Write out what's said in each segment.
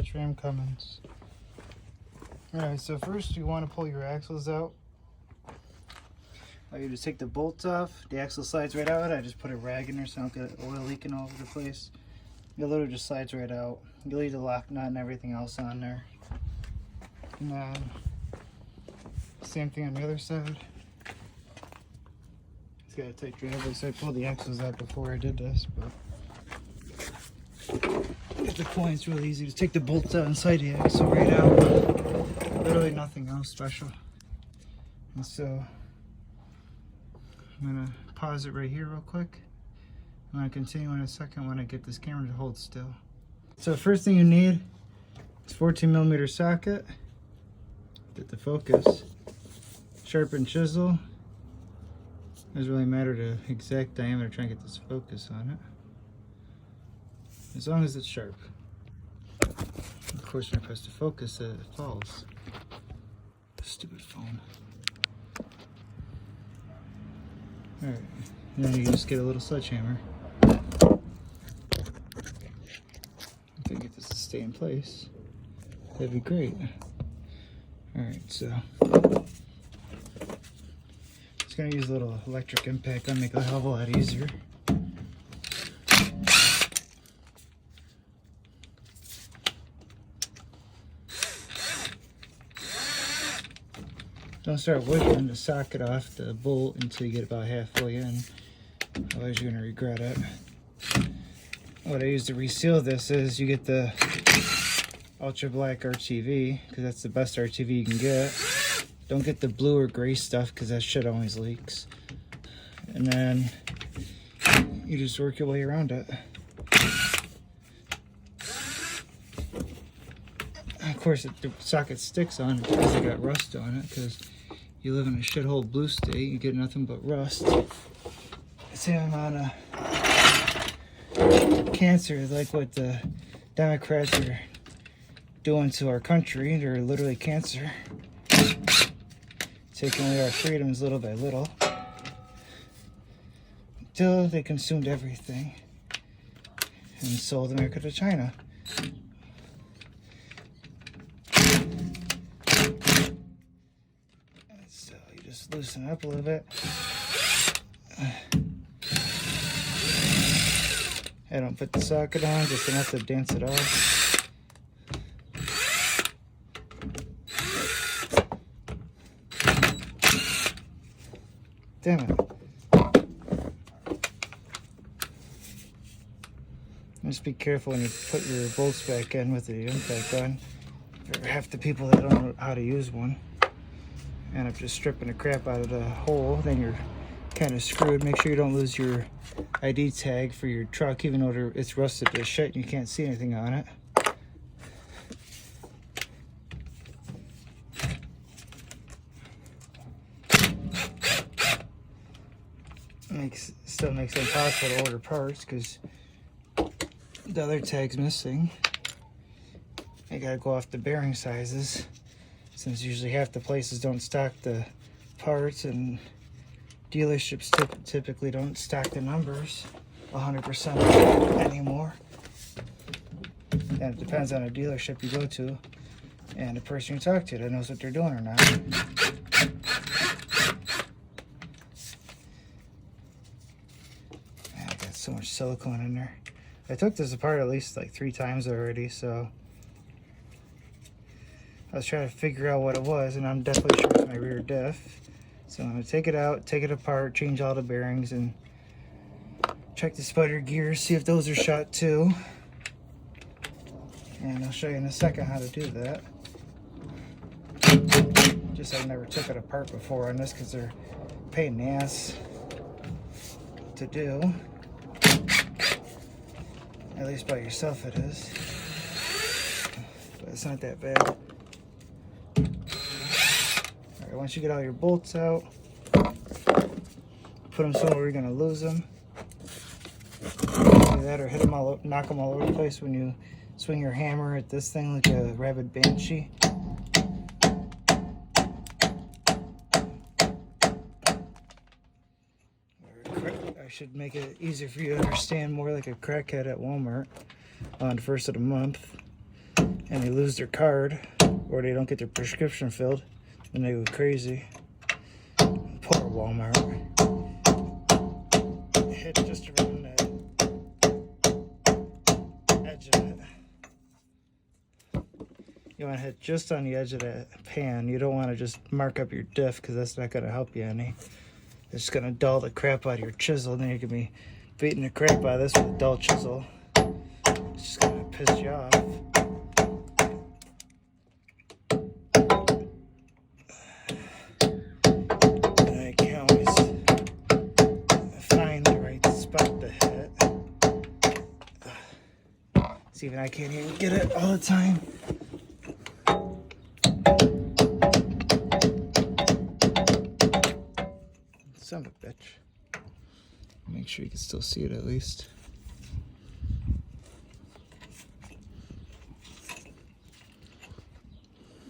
inch ram Cummins. Alright, so first you want to pull your axles out. You just take the bolts off. The axle slides right out. I just put a rag in there so I don't get oil leaking all over the place. It literally just slides right out. You leave the lock nut and everything else on there. And then same thing on the other side. It's got a tight driveway, so I pulled the axles out before I did this, but at the point it's really easy to take the bolts out inside the axle right out. Literally nothing else special. And so I'm gonna pause it right here real quick. I'm gonna continue in a second when I get this camera to hold still. So the first thing you need is 14mm socket. Get the focus. Sharpen chisel. Doesn't really matter the exact diameter, trying to get this focus on it. As long as it's sharp. Of course, when I press the focus, it falls. Stupid phone. Alright, and then you just get a little sledgehammer. If I get this to stay in place, that'd be great. Alright, so just gonna use a little electric impact gun, make it a hell of a lot easier. Don't start wiggling the socket off the bolt until you get about halfway in, otherwise you're going to regret it. What I use to reseal this is you get the ultra black RTV, because that's the best RTV you can get. Don't get the blue or gray stuff, because that shit always leaks. And then you just work your way around it. Of course, the socket sticks on it because it got rust on it, because you live in a shithole blue state, you get nothing but rust. Same amount of cancer, like what the Democrats are doing to our country. They're literally cancer. Taking away our freedoms little by little. Until they consumed everything and sold America to China. So you just loosen up a little bit. I don't put the socket on, just enough to dance it off. Damn it. Just be careful when you put your bolts back in with the impact gun. For half the people that don't know how to use one end up just stripping the crap out of the hole, then you're kind of screwed. Make sure you don't lose your ID tag for your truck, even though it's rusted to shit and you can't see anything on it. Still makes it impossible to order parts because the other tag's missing. I gotta go off the bearing sizes, since usually half the places don't stock the parts and dealerships typically don't stock the numbers 100% anymore. And it depends on the dealership you go to and the person you talk to that knows what they're doing or not. I got so much silicone in there. I took this apart at least like 3 times already, so I was trying to figure out what it was, and I'm definitely sure it's my rear diff. So I'm going to take it out, take it apart, change all the bearings, and check the spider gears, see if those are shot too. And I'll show you in a second how to do that. Just I've never took it apart before on this because they're a pain in the ass to do. At least by yourself it is. But it's not that bad. Alright, once you get all your bolts out, put them somewhere you're going to lose them. Do that or hit them all, knock them all over the place when you swing your hammer at this thing like a rabid banshee. I should make it easier for you to understand, more like a crackhead at Walmart on the 1st of the month. and they lose their card or they don't get their prescription filled, and they go crazy. Poor Walmart. Hit just around that edge of it. You want to hit just on the edge of that pan. You don't want to just mark up your diff, because that's not going to help you any. It's just going to dull the crap out of your chisel, and then you're going to be beating the crap out of this with a dull chisel. It's just going to piss you off. And I can't always find the right spot to hit. See, even I can't even get it all the time. Son of a bitch. Make sure you can still see it at least.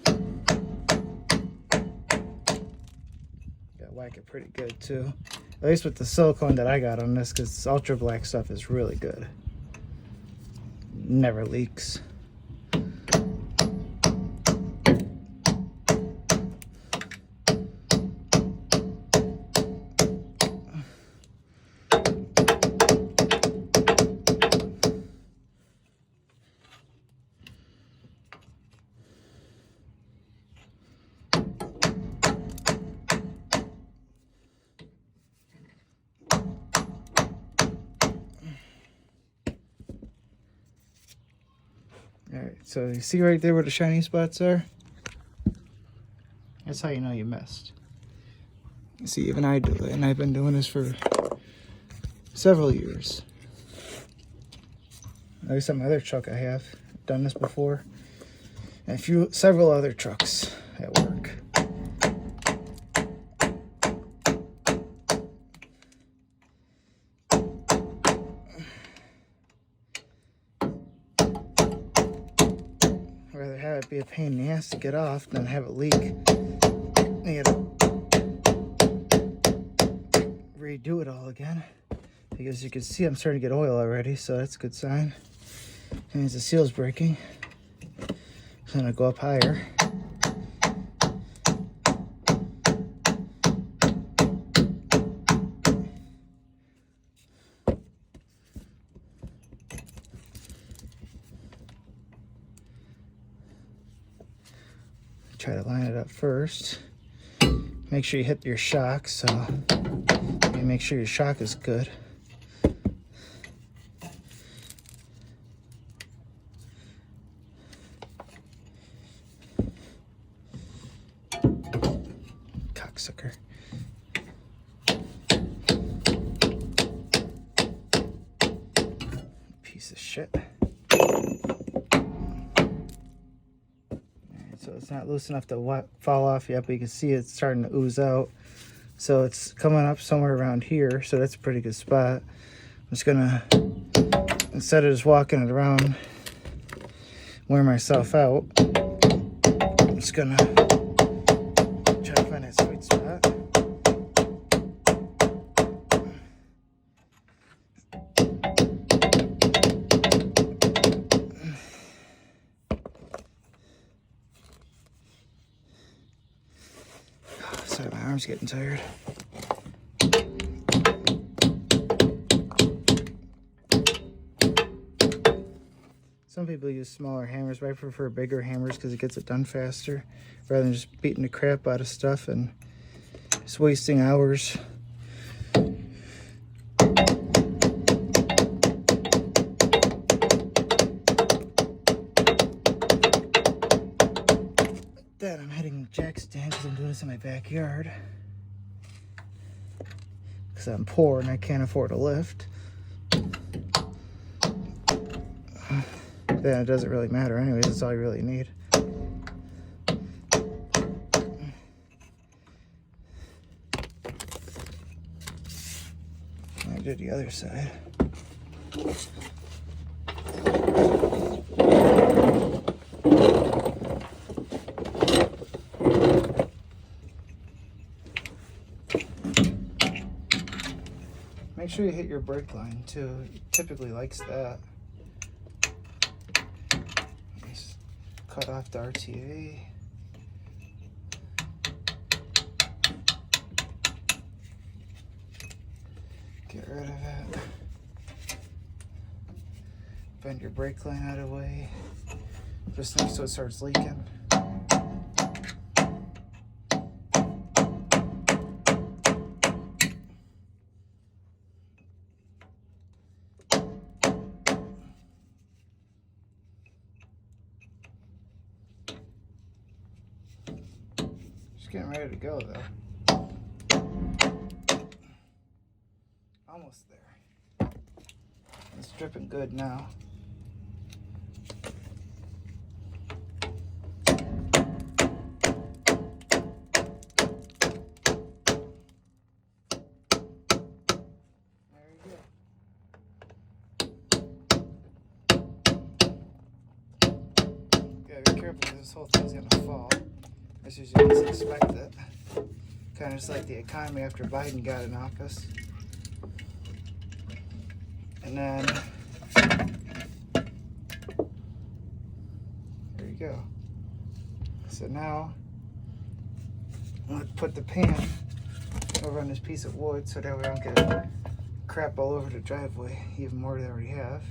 Got whack it pretty good too. At least with the silicone that I got on this, because ultra black stuff is really good. Never leaks. Alright, so you see right there where the shiny spots are? That's how you know you missed. You see, even I do it, and I've been doing this for several years. At least on my other truck I have done this before. And several other trucks at work. I'd rather have it be a pain in the ass to get off than have it leak. You gotta redo it all again. Because you can see I'm starting to get oil already, so that's a good sign. That means the seal's breaking. So I'm gonna go up higher. Try to line it up first. Make sure you hit your shock, so you make sure your shock is good. Cocksucker. Piece of shit. So it's not loose enough to fall off yet, but you can see it's starting to ooze out. So it's coming up somewhere around here, so that's a pretty good spot. I'm just gonna, instead of just walking it around, wear myself out, I'm just gonna try to find that sweet spot. Sorry, my arm's getting tired. Some people use smaller hammers, but I prefer bigger hammers because it gets it done faster, rather than just beating the crap out of stuff and just wasting hours. That I'm heading the jack stand because I'm doing this in my backyard. Because I'm poor and I can't afford a lift. Then it doesn't really matter anyways, that's all you really need. I did the other side. Make sure you hit your brake line too. It typically likes that. cut off the RTA. Get rid of it. Bend your brake line out of the way, just so it starts leaking. Just getting ready to go though. Almost there. It's dripping good now. Be careful because this whole thing's gonna fall. As you just expect it. Kind of just like the economy after Biden got in office. And then there you go. So now I'm gonna put the pan over on this piece of wood so that we don't get crap all over the driveway, even more than I already have.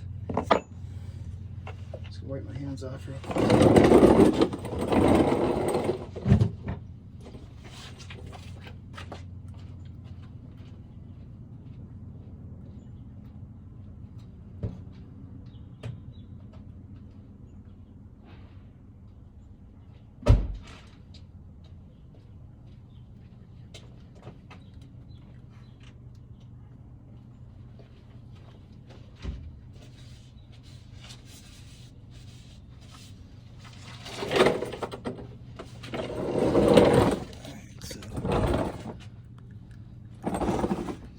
Just wipe my hands off real quick.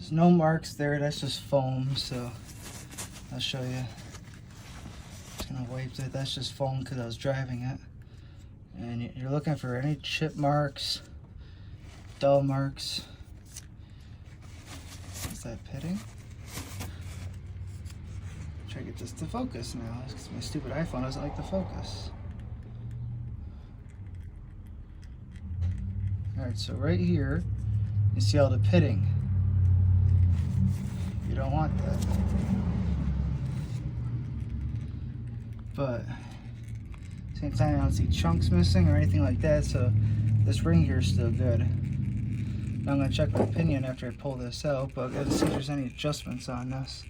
There's no marks there, that's just foam, so I'll show you. Just gonna wipe that, that's just foam because I was driving it. And you're looking for any chip marks, dull marks. Is that pitting? Try to get this to focus now, because my stupid iPhone doesn't like the focus. Alright, so right here, you see all the pitting. You don't want that. But same time, I don't see chunks missing or anything like that, so this ring here is still good. Now I'm going to check my pinion after I pull this out, but I've got to see if there's any adjustments on this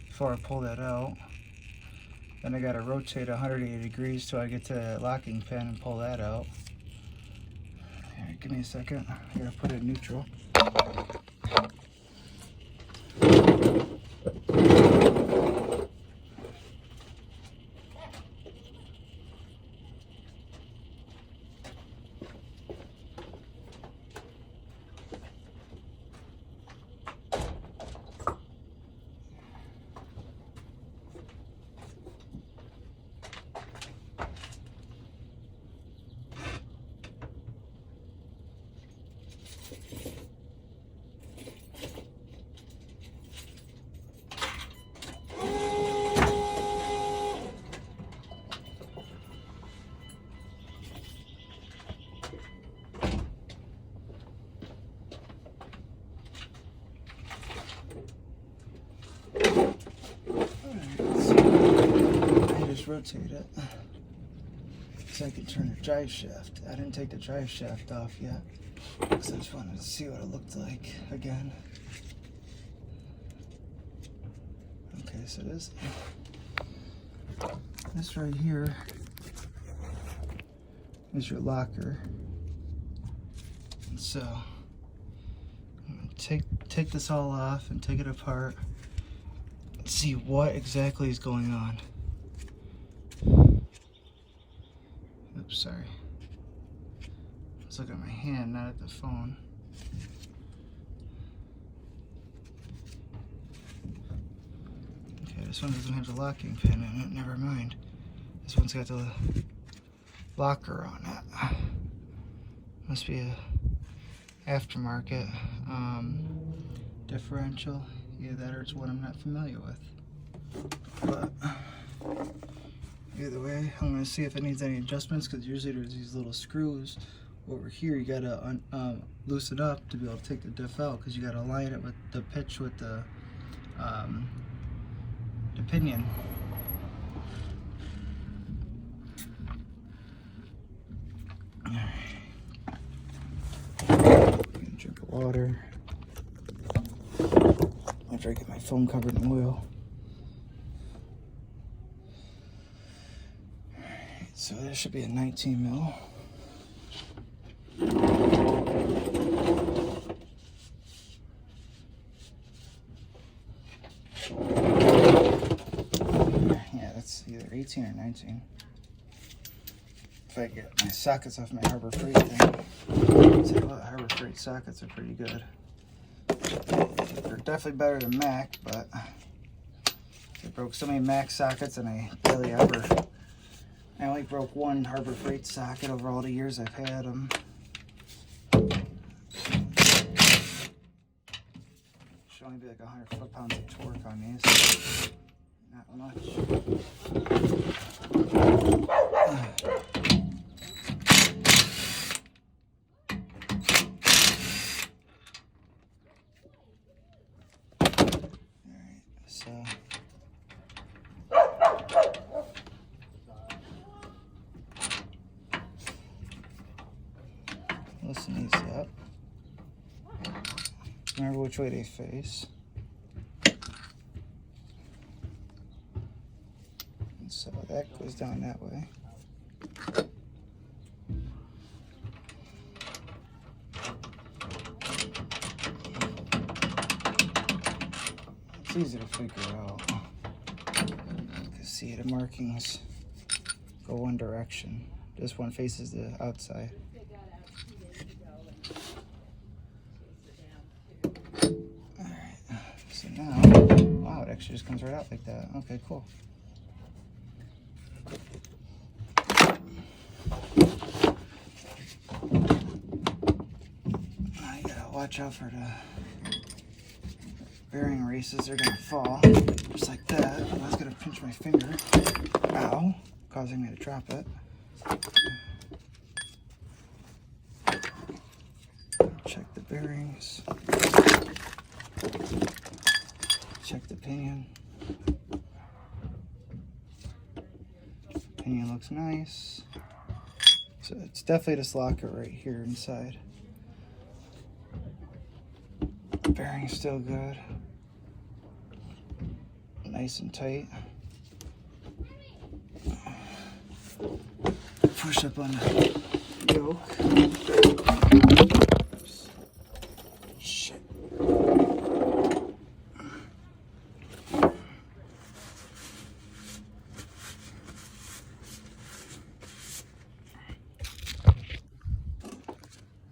before I pull that out. Then I got to rotate 180 degrees till I get to the locking pin and pull that out. Alright, give me a second. I got to put it in neutral. Rotate it so I can turn the drive shaft. I didn't take the drive shaft off yet because I just wanted to see what it looked like again. Okay, so this right here is your locker. And so I'm gonna take this all off and take it apart and see what exactly is going on. Oops, sorry. I was looking at my hand, not at the phone. Okay, this one doesn't have the locking pin in it, never mind. This one's got the locker on it. Must be a aftermarket differential. Either that or it's one I'm not familiar with. But Either way, I'm gonna see if it needs any adjustments, because usually there's these little screws over here you gotta loosen up to be able to take the diff out, because you gotta align it with the pitch with the pinion. Drink of water. After I get my phone covered in oil. Alright, so there should be a 19 mil. Yeah, that's either 18 or 19. If I get my sockets off my Harbor Freight thing. See, well, Harbor Freight sockets are pretty good. They're definitely better than Mac, but I broke so many Mac sockets and I only broke one Harbor Freight socket over all the years I've had them. Should only be like 100 foot-pounds of torque on these. Not much. So listen these up. Remember which way they face. And so that goes down that way. It's easy to figure out. You can see the markings go one direction. This one faces the outside. Alright, so now, wow, it actually just comes right out like that. Okay, cool. Now you gotta watch out for the bearing races. They're gonna fall just like that. I was gonna pinch my finger. Ow, causing me to drop it. Check the bearings. Check the pinion. Pinion looks nice. So it's definitely this locker right here inside. Bearing's still good. Nice and tight. Push up on the yoke. Oops. Shit.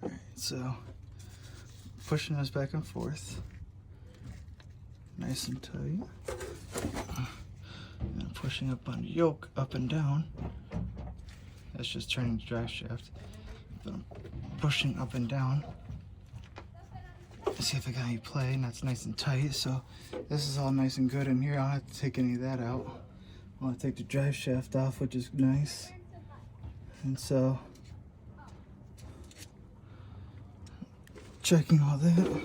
Alright, so pushing this back and forth. Nice and tight. And pushing up on the yoke, up and down. That's just turning the drive shaft. But I'm pushing up and down. Let's see if I got any play, and that's nice and tight. So this is all nice and good in here. I don't have to take any of that out. I want to take the drive shaft off, which is nice. And so, checking all that.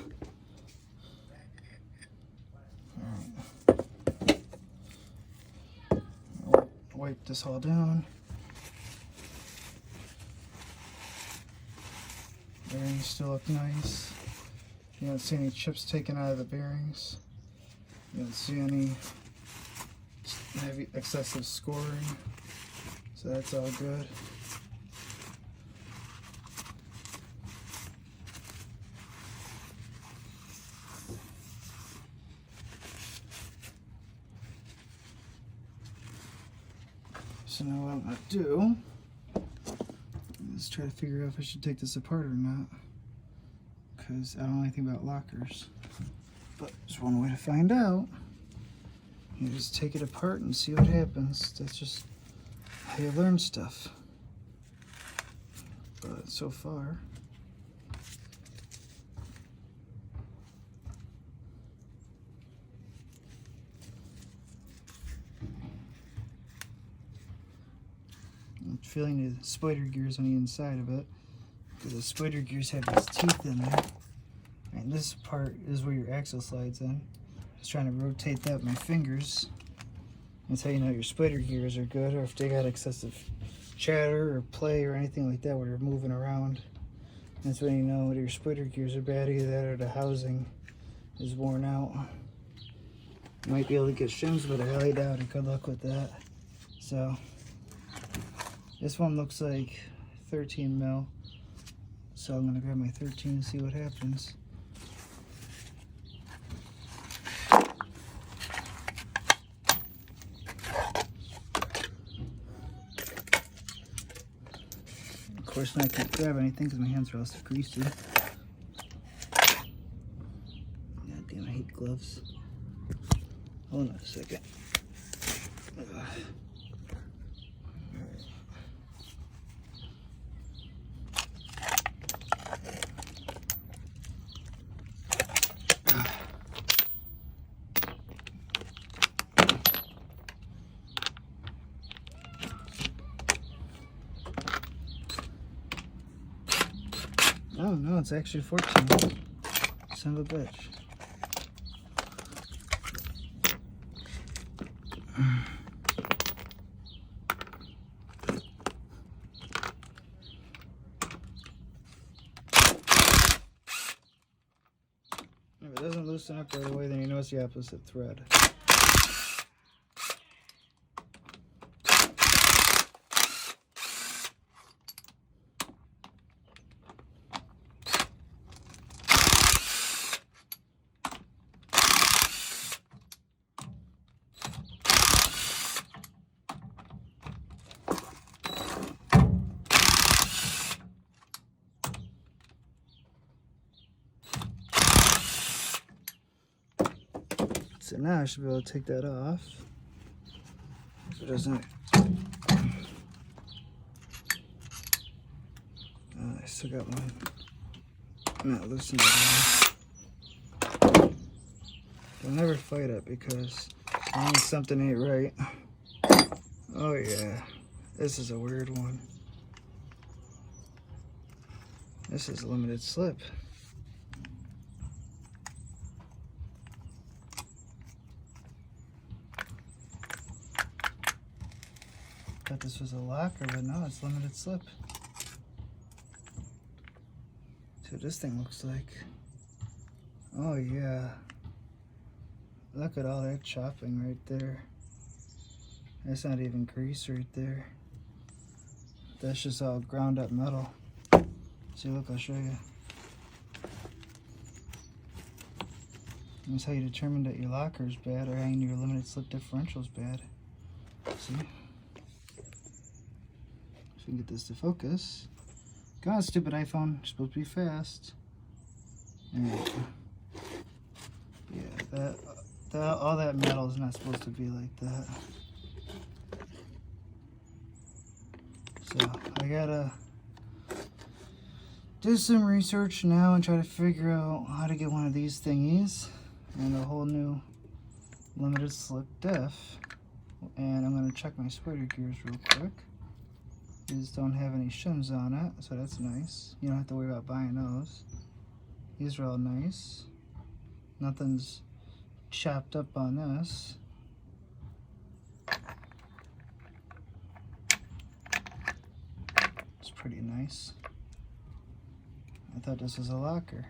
Wipe this all down. Bearings still look nice. You don't see any chips taken out of the bearings. You don't see any heavy excessive scoring. So that's all good. So now what I'm gonna do is try to figure out if I should take this apart or not, because I don't know anything about lockers. But there's one way to find out. You just take it apart and see what happens. That's just how you learn stuff. But so far, feeling the spider gears on the inside of it. Because the spider gears have these teeth in there. And this part is where your axle slides in. Just trying to rotate that with my fingers. That's how you know your spider gears are good, or if they got excessive chatter or play or anything like that where they're moving around. That's when you know whether your spider gears are bad, either that or the housing is worn out. You might be able to get shims, but I highly doubt it. Good luck with that. So this one looks like 13 mil. So I'm gonna grab my 13 and see what happens. Of course, I can't grab anything because my hands are all so greasy. God damn, I hate gloves. Hold on a second. Oh no, it's actually 14. Son of a bitch. If it doesn't loosen up right away, then you know it's the opposite thread. So now I should be able to take that off. So it doesn't. I still got one. I'm not loosening it. Don't never fight it because as long as something ain't right. Oh yeah, this is a weird one. This is limited slip. Thought this was a locker, but no, it's limited slip. See what this thing looks like. Oh yeah. Look at all that chopping right there. That's not even grease right there. That's just all ground up metal. See, look, I'll show you. That's how you determine that your locker is bad or how your limited slip differential is bad. See? If we can get this to focus. Come on, stupid iPhone. You're supposed to be fast. Yeah, all that metal is not supposed to be like that. So I gotta do some research now and try to figure out how to get one of these thingies and a whole new limited slip diff. And I'm gonna check my spider gears real quick. These don't have any shims on it, so that's nice. You don't have to worry about buying those. These are all nice. Nothing's chopped up on this. It's pretty nice. I thought this was a locker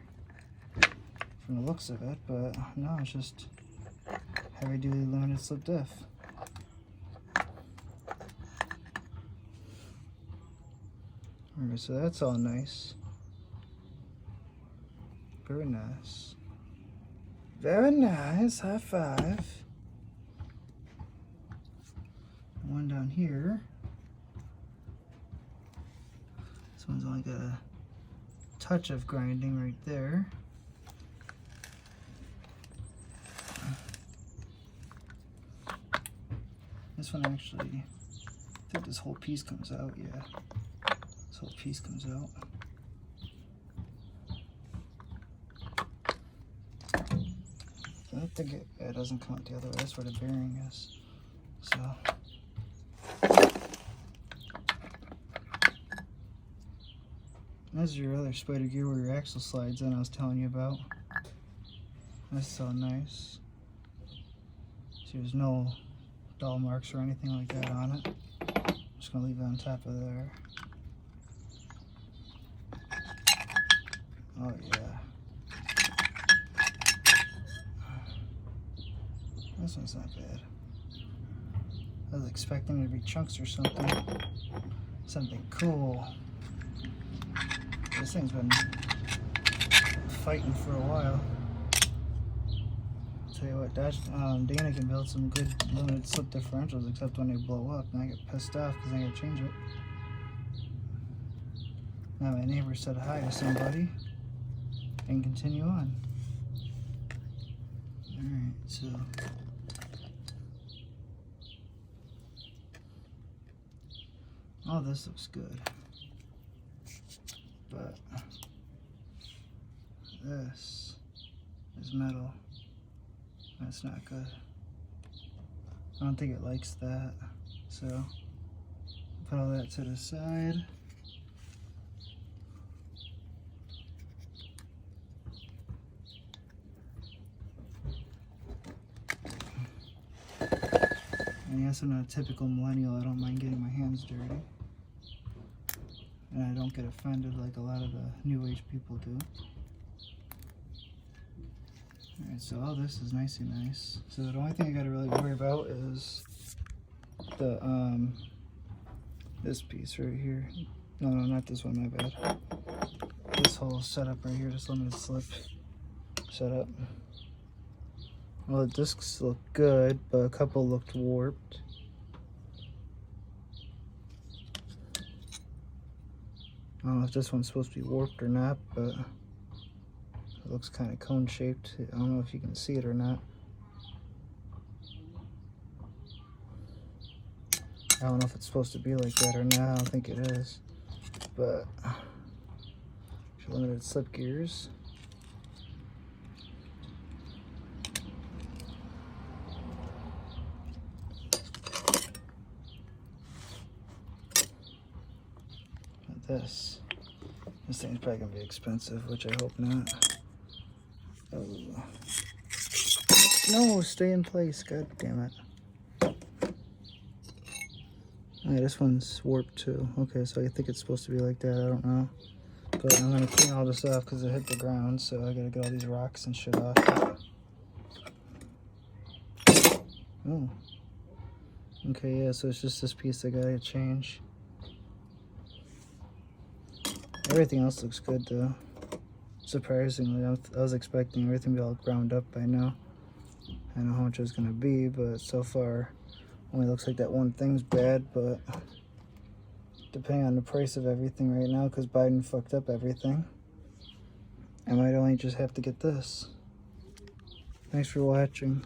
from the looks of it, but no, it's just heavy duty limited slip diff. Alright, so that's all nice. Very nice. Very nice. High five. One down here. This one's only got a touch of grinding right there. This one actually, I think this whole piece comes out, yeah. This whole piece comes out. I don't think it doesn't come out the other way. That's where the bearing is. So That's your other spider gear where your axle slides in I was telling you about. That's so nice. So there's no dull marks or anything like that on it. I'm just gonna leave it on top of there. Oh yeah. This one's not bad. I was expecting it to be chunks or something. Something cool. This thing's been fighting for a while. I'll tell you what, Dana can build some good limited slip differentials, except when they blow up, and I get pissed off because I gotta change it. Now my neighbor said hi to somebody and continue on. Alright, so all this looks good, but this is metal. That's not good. I don't think it likes that, so put all that to the side. And yes, I'm not a typical millennial. I don't mind getting my hands dirty. And I don't get offended like a lot of the new age people do. Alright, so all this is nice and nice. So the only thing I gotta really worry about is the this piece right here. No, not this one, my bad. This whole setup right here, this limited slip setup. Well, the discs look good, but a couple looked warped. I don't know if this one's supposed to be warped or not, but it looks kind of cone shaped. I don't know if you can see it or not. I don't know if it's supposed to be like that or not. I don't think it is. But limited slip gears. This thing's probably gonna be expensive, which I hope not. Oh no, stay in place, god damn it. Okay, this one's warped too. Okay, so I think it's supposed to be like that, I don't know. But I'm gonna clean all this off because it hit the ground, so I gotta get all these rocks and shit off. Oh. Okay, yeah, so it's just this piece I gotta change. Everything else looks good though. Surprisingly, I was expecting everything to be all ground up by now. I don't know how much it's gonna be, but so far only looks like that one thing's bad, but depending on the price of everything right now, because Biden fucked up everything, I might only just have to get this. Thanks for watching.